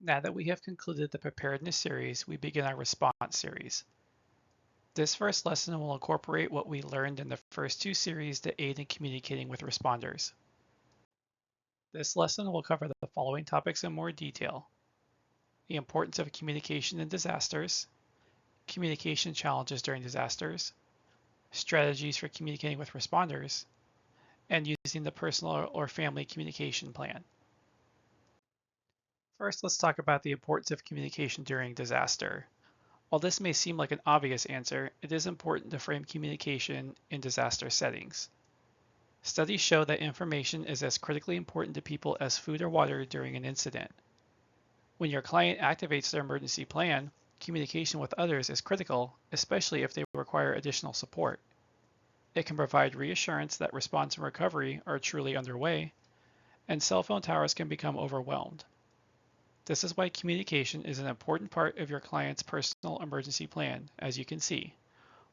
Now that we have concluded the preparedness series, we begin our response series. This first lesson will incorporate what we learned in the first two series to aid in communicating with responders. This lesson will cover the following topics in more detail: the importance of communication in disasters, communication challenges during disasters, strategies for communicating with responders, and using the personal or family communication plan. First, let's talk about the importance of communication during disaster. While this may seem like an obvious answer, it is important to frame communication in disaster settings. Studies show that information is as critically important to people as food or water during an incident. When your client activates their emergency plan, communication with others is critical, especially if they require additional support. It can provide reassurance that response and recovery are truly underway, and cell phone towers can become overwhelmed. This is why communication is an important part of your client's personal emergency plan, as you can see.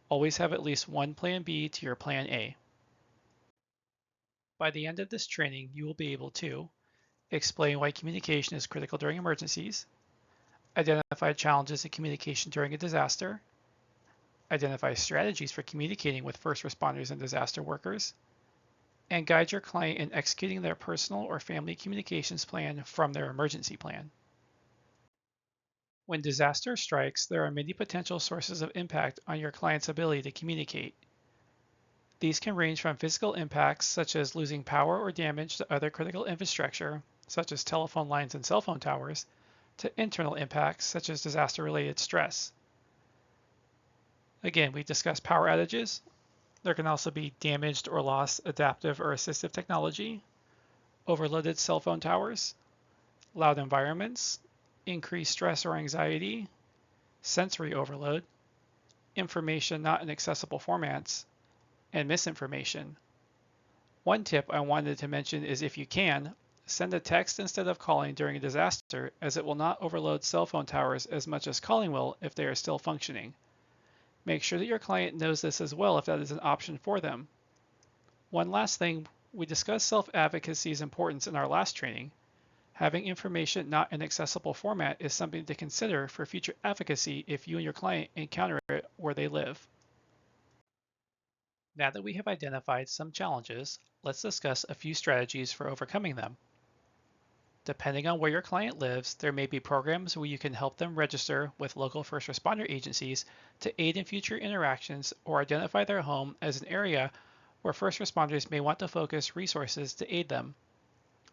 Always have at least one plan B to your plan A. By the end of this training, you will be able to explain why communication is critical during emergencies, identify challenges in communication during a disaster, identify strategies for communicating with first responders and disaster workers, and guide your client in executing their personal or family communications plan from their emergency plan. When disaster strikes, there are many potential sources of impact on your client's ability to communicate. These can range from physical impacts, such as losing power or damage to other critical infrastructure, such as telephone lines and cell phone towers, to internal impacts, such as disaster-related stress. Again, we discussed power outages. There can also be damaged or lost adaptive or assistive technology, overloaded cell phone towers, loud environments, increased stress or anxiety, sensory overload, information not in accessible formats, and misinformation. One tip I wanted to mention is, if you can, send a text instead of calling during a disaster, as it will not overload cell phone towers as much as calling will if they are still functioning. Make sure that your client knows this as well if that is an option for them. One last thing, we discussed self-advocacy's importance in our last training. Having information not in accessible format is something to consider for future advocacy if you and your client encounter it where they live. Now that we have identified some challenges, let's discuss a few strategies for overcoming them. Depending on where your client lives, there may be programs where you can help them register with local first responder agencies to aid in future interactions, or identify their home as an area where first responders may want to focus resources to aid them.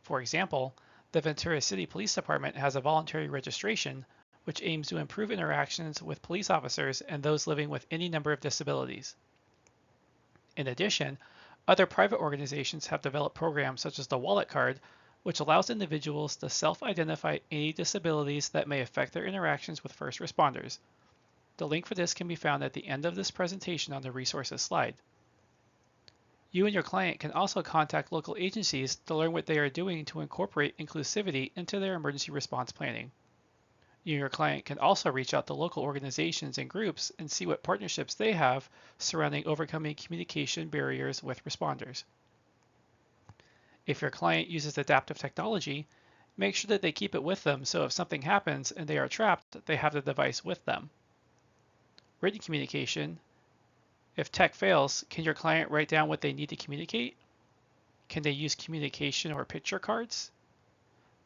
For example, the Ventura City Police Department has a voluntary registration which aims to improve interactions with police officers and those living with any number of disabilities. In addition, other private organizations have developed programs such as the Wallet Card, which allows individuals to self-identify any disabilities that may affect their interactions with first responders. The link for this can be found at the end of this presentation on the resources slide. You and your client can also contact local agencies to learn what they are doing to incorporate inclusivity into their emergency response planning. You and your client can also reach out to local organizations and groups and see what partnerships they have surrounding overcoming communication barriers with responders. If your client uses adaptive technology, make sure that they keep it with them so if something happens and they are trapped, they have the device with them. Written communication. If tech fails, can your client write down what they need to communicate? Can they use communication or picture cards?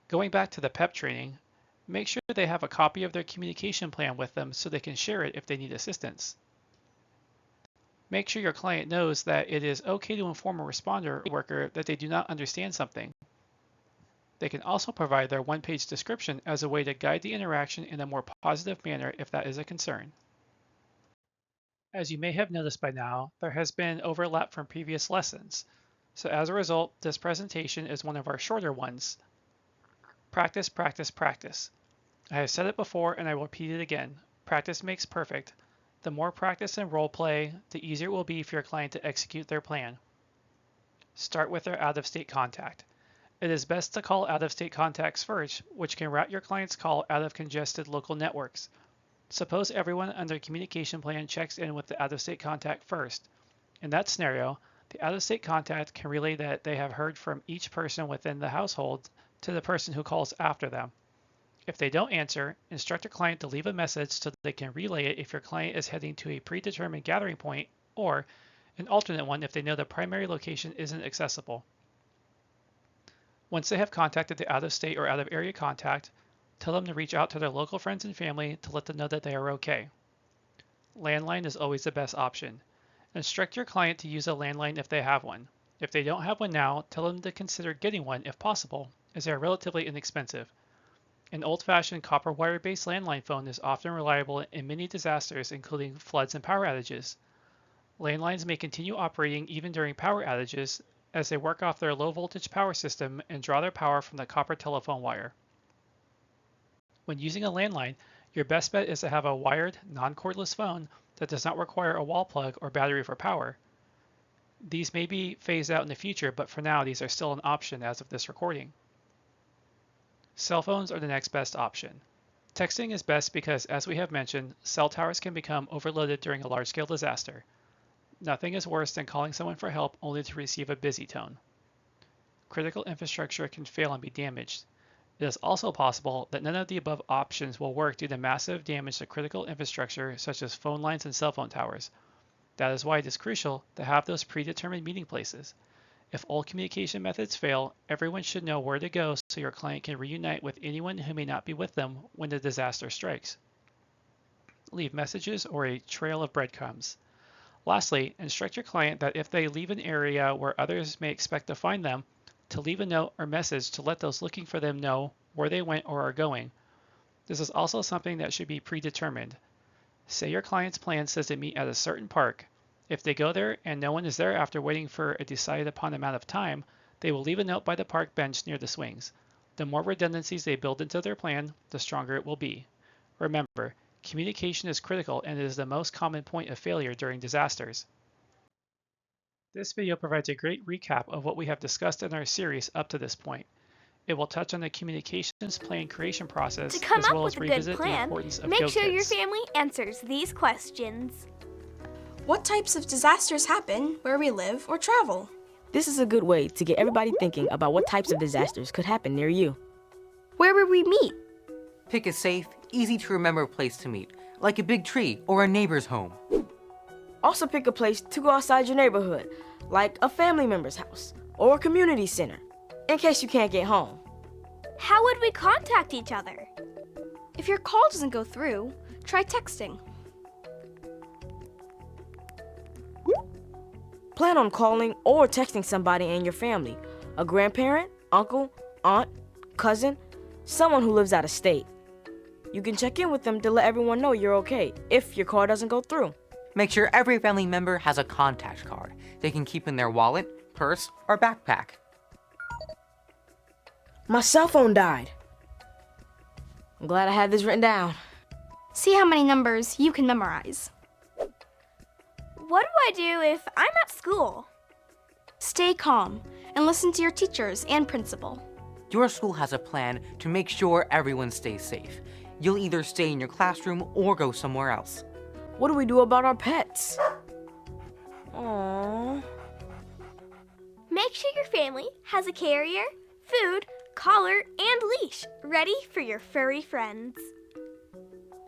Going back to the PEP training, make sure they have a copy of their communication plan with them so they can share it if they need assistance. Make sure your client knows that it is okay to inform a responder worker that they do not understand something. They can also provide their one-page description as a way to guide the interaction in a more positive manner if that is a concern. As you may have noticed by now, there has been overlap from previous lessons. So as a result, this presentation is one of our shorter ones. Practice, practice, practice. I have said it before and I will repeat it again. Practice makes perfect. The more practice and role play, the easier it will be for your client to execute their plan. Start with their out-of-state contact. It is best to call out-of-state contacts first, which can route your client's call out of congested local networks. Suppose everyone on their communication plan checks in with the out-of-state contact first. In that scenario, the out-of-state contact can relay that they have heard from each person within the household to the person who calls after them. If they don't answer, instruct your client to leave a message so that they can relay it if your client is heading to a predetermined gathering point, or an alternate one if they know the primary location isn't accessible. Once they have contacted the out-of-state or out-of-area contact, tell them to reach out to their local friends and family to let them know that they are okay. Landline is always the best option. Instruct your client to use a landline if they have one. If they don't have one now, tell them to consider getting one if possible, as they are relatively inexpensive. An old-fashioned copper wire-based landline phone is often reliable in many disasters, including floods and power outages. Landlines may continue operating even during power outages as they work off their low-voltage power system and draw their power from the copper telephone wire. When using a landline, your best bet is to have a wired, non-cordless phone that does not require a wall plug or battery for power. These may be phased out in the future, but for now these are still an option as of this recording. Cell phones are the next best option. Texting is best because, as we have mentioned, cell towers can become overloaded during a large-scale disaster. Nothing is worse than calling someone for help only to receive a busy tone. Critical infrastructure can fail and be damaged. It is also possible that none of the above options will work due to massive damage to critical infrastructure such as phone lines and cell phone towers. That is why it is crucial to have those predetermined meeting places. If all communication methods fail, everyone should know where to go so your client can reunite with anyone who may not be with them when the disaster strikes. Leave messages or a trail of breadcrumbs. Lastly, instruct your client that if they leave an area where others may expect to find them, to leave a note or message to let those looking for them know where they went or are going. This is also something that should be predetermined. Say your client's plan says to meet at a certain park. If they go there and no one is there after waiting for a decided upon amount of time, they will leave a note by the park bench near the swings. The more redundancies they build into their plan, the stronger it will be. Remember, communication is critical and it is the most common point of failure during disasters. This video provides a great recap of what we have discussed in our series up to this point. It will touch on the communications plan creation process as well as revisit the importance of make sure GoKits. your family answers these questions. What types of disasters happen where we live or travel? This is a good way to get everybody thinking about what types of disasters could happen near you. Where will we meet? Pick a safe, easy to remember place to meet, like a big tree or a neighbor's home. Also pick a place to go outside your neighborhood, like a family member's house or a community center, in case you can't get home. How would we contact each other? If your call doesn't go through, try texting. Plan on calling or texting somebody in your family, a grandparent, uncle, aunt, cousin, someone who lives out of state. You can check in with them to let everyone know you're okay if your call doesn't go through. Make sure every family member has a contact card they can keep in their wallet, purse, or backpack. My cell phone died. I'm glad I had this written down. See how many numbers you can memorize. What do I do if I'm at school? Stay calm and listen to your teachers and principal. Your school has a plan to make sure everyone stays safe. You'll either stay in your classroom or go somewhere else. What do we do about our pets? Aww. Make sure your family has a carrier, food, collar, and leash ready for your furry friends.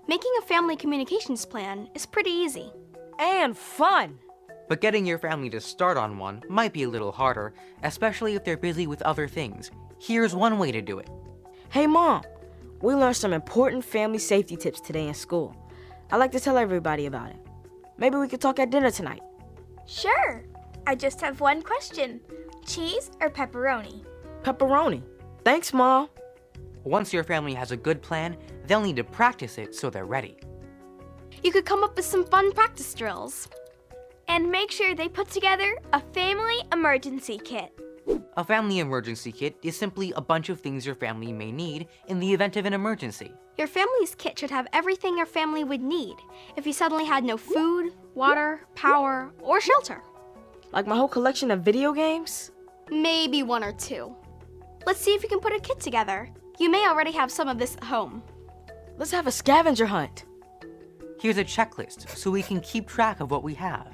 Making a family communications plan is pretty easy. And fun! But getting your family to start on one might be a little harder, especially if they're busy with other things. Here's one way to do it. Hey Mom, we learned some important family safety tips today in school. I'd like to tell everybody about it. Maybe we could talk at dinner tonight. Sure. I just have one question. Cheese or pepperoni? Pepperoni. Thanks, Mom. Once your family has a good plan, they'll need to practice it so they're ready. You could come up with some fun practice drills. And make sure they put together a family emergency kit. A family emergency kit is simply a bunch of things your family may need in the event of an emergency. Your family's kit should have everything your family would need if you suddenly had no food, water, power, or shelter. Like my whole collection of video games? Maybe one or two. Let's see if you can put a kit together. You may already have some of this at home. Let's have a scavenger hunt. Here's a checklist so we can keep track of what we have.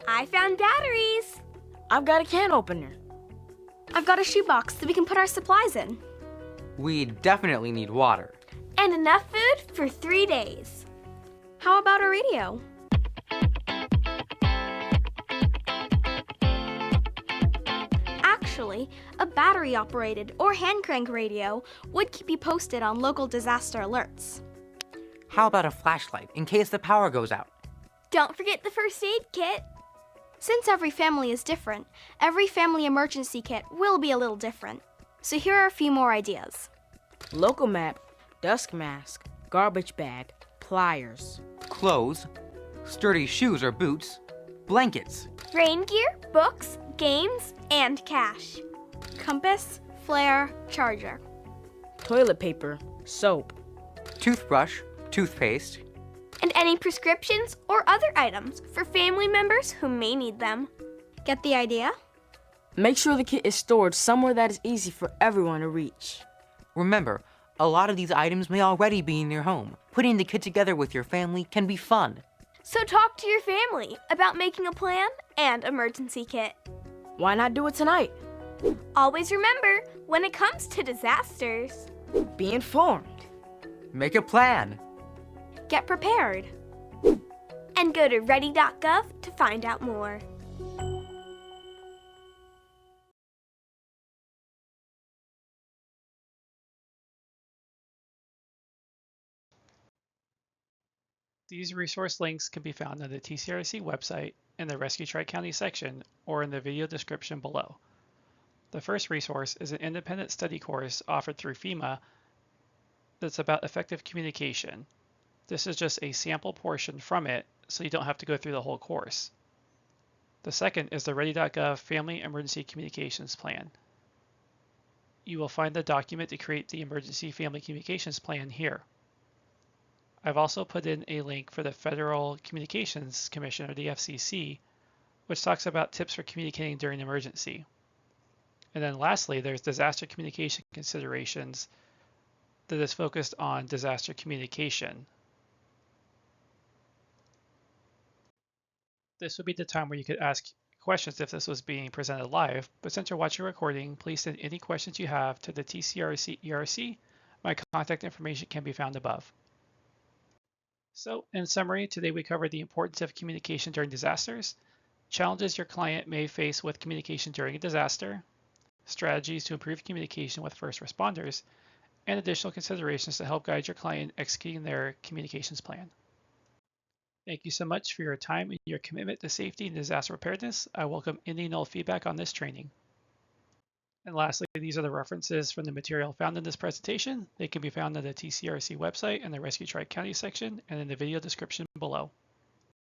I found batteries. I've got a can opener. I've got a shoebox that we can put our supplies in. We definitely need water. and enough food for 3 days. How about a radio? Actually, a battery-operated or hand-crank radio would keep you posted on local disaster alerts. How about a flashlight in case the power goes out? Don't forget the first aid kit. Since every family is different, every family emergency kit will be a little different. So here are a few more ideas. Local map, dust mask, garbage bag, pliers. Clothes, sturdy shoes or boots, blankets, Rain gear, books, games, and cash. Compass, flare, charger. Toilet paper, soap. toothbrush, toothpaste, And any prescriptions or other items for family members who may need them. Get the idea? Make sure the kit is stored somewhere that is easy for everyone to reach. Remember, a lot of these items may already be in your home. Putting the kit together with your family can be fun. So talk to your family about making a plan and emergency kit. Why not do it tonight? Always remember, when it comes to disasters, Be informed. Make a plan. Get prepared. and go to Ready.Gov to find out more. These resource links can be found on the TCRC website in the Rescue Tri-County section or in the video description below. The first resource is an independent study course offered through FEMA that's about effective communication. This is just a sample portion from it, so you don't have to go through the whole course. The second is the Ready.Gov Family Emergency Communications Plan. You will find the document to create the Emergency Family Communications Plan here. I've also put in a link for the Federal Communications Commission, or the FCC, which talks about tips for communicating during an emergency. And then lastly, there's disaster communication considerations that is focused on disaster communication. This would be the time where you could ask questions if this was being presented live, but since you're watching a recording, please send any questions you have to the TCRC ERC. My contact information can be found above. So, in summary, today we covered the importance of communication during disasters, challenges your client may face with communication during a disaster, strategies to improve communication with first responders, and additional considerations to help guide your client in executing their communications plan. Thank you so much for your time and your commitment to safety and disaster preparedness. I welcome any and all feedback on this training. And lastly, these are the references from the material found in this presentation. They can be found on the TCRC website in the Rescue Tri-County section and in the video description below.